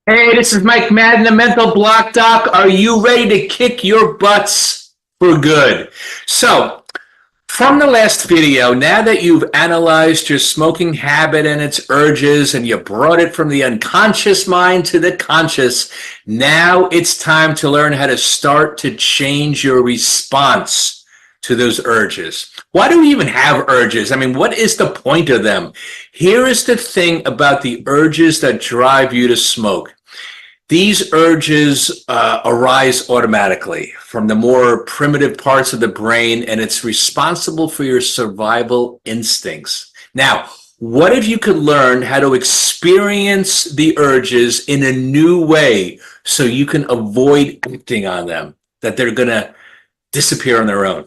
Hey, this is Mike Madden, the Mental Block Doc. Are you ready to kick your butts for good? So, from the last video, now that you've analyzed your smoking habit and its urges and you brought it from the unconscious mind to the conscious, now it's time to learn how to start to change your response to those urges. Why do we even have urges? I mean, what is the point of them? Here is the thing about the urges that drive you to smoke. These urges arise automatically from the more primitive parts of the brain, and it's responsible for your survival instincts. Now, what if you could learn how to experience the urges in a new way so you can avoid acting on them, that they're going to disappear on their own?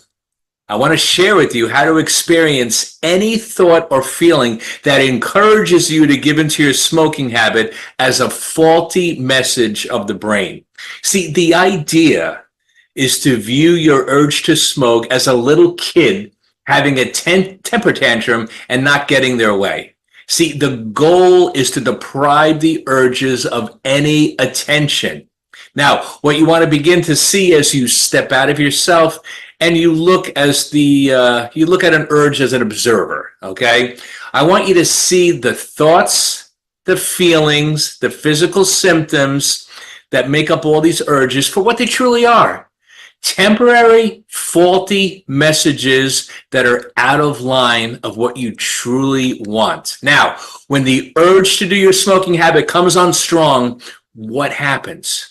I want to share with you how to experience any thought or feeling that encourages you to give into your smoking habit as a faulty message of the brain. See, the idea is to view your urge to smoke as a little kid having a temper tantrum and not getting their way. See, the goal is to deprive the urges of any attention. Now, what you want to begin to see as you step out of yourself and you look at an urge as an observer, okay? I want you to see the thoughts, the feelings, the physical symptoms that make up all these urges for what they truly are. Temporary, faulty messages that are out of line of what you truly want. Now, when the urge to do your smoking habit comes on strong, what happens?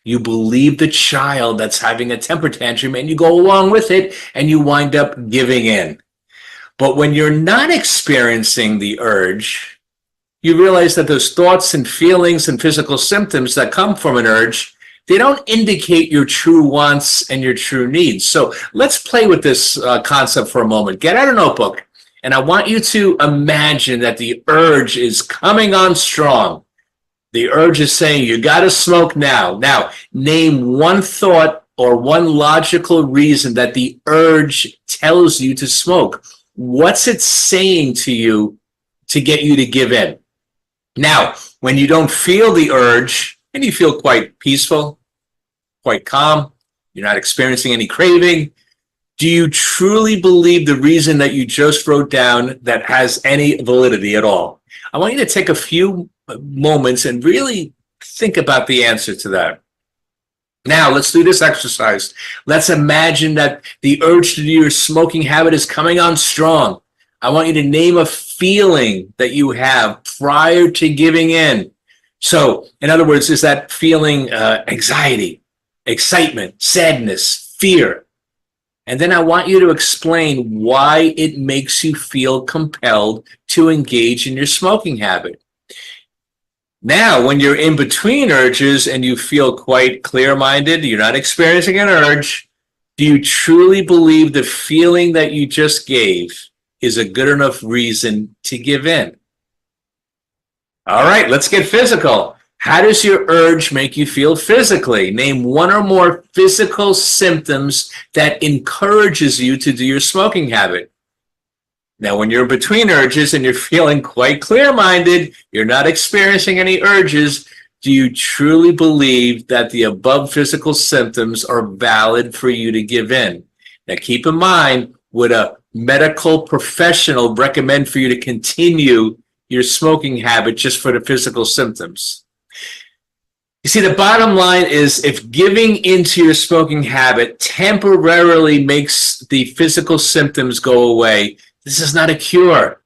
You believe the child that's having a temper tantrum and you go along with it and you wind up giving in. But when you're not experiencing the urge, you realize that those thoughts and feelings and physical symptoms that come from an urge, they don't indicate your true wants and your true needs. So let's play with this concept for a moment. Get out a notebook and I want you to imagine that the urge is coming on strong. The urge is saying, you got to smoke now. Now, name one thought or one logical reason that the urge tells you to smoke. What's it saying to you to get you to give in? Now, when you don't feel the urge and you feel quite peaceful, quite calm, you're not experiencing any craving, do you truly believe the reason that you just wrote down that has any validity at all? I want you to take a few moments and really think about the answer to that. Now, let's do this exercise. Let's imagine that the urge to do your smoking habit is coming on strong. I want you to name a feeling that you have prior to giving in. So, in other words, is that feeling anxiety, excitement, sadness, fear? And then I want you to explain why it makes you feel compelled to engage in your smoking habit. Now, when you're in between urges and you feel quite clear-minded, you're not experiencing an urge, do you truly believe the feeling that you just gave is a good enough reason to give in? All right, let's get physical. How does your urge make you feel physically? Name one or more physical symptoms that encourages you to do your smoking habit. Now, when you're between urges and you're feeling quite clear-minded, you're not experiencing any urges, do you truly believe that the above physical symptoms are valid for you to give in? Now, keep in mind, would a medical professional recommend for you to continue your smoking habit just for the physical symptoms? You see, the bottom line is if giving into your smoking habit temporarily makes the physical symptoms go away, this is not a cure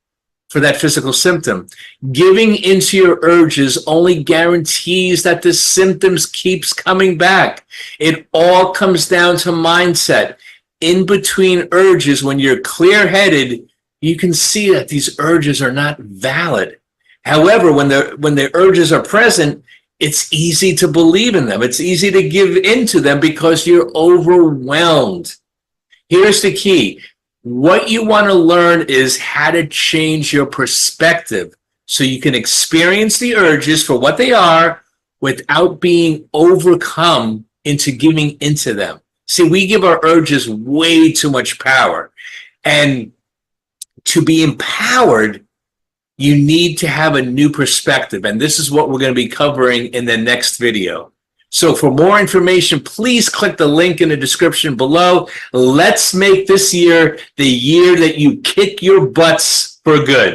for that physical symptom. Giving into your urges only guarantees that the symptoms keeps coming back. It all comes down to mindset. In between urges, when you're clear-headed, you can see that these urges are not valid. However, when the urges are present, it's easy to believe in them. It's easy to give into them because you're overwhelmed. Here's the key. What you want to learn is how to change your perspective so you can experience the urges for what they are without being overcome into giving into them. See, we give our urges way too much power. And to be empowered, you need to have a new perspective. And this is what we're going to be covering in the next video. So for more information, please click the link in the description below. Let's make this year the year that you kick your butts for good.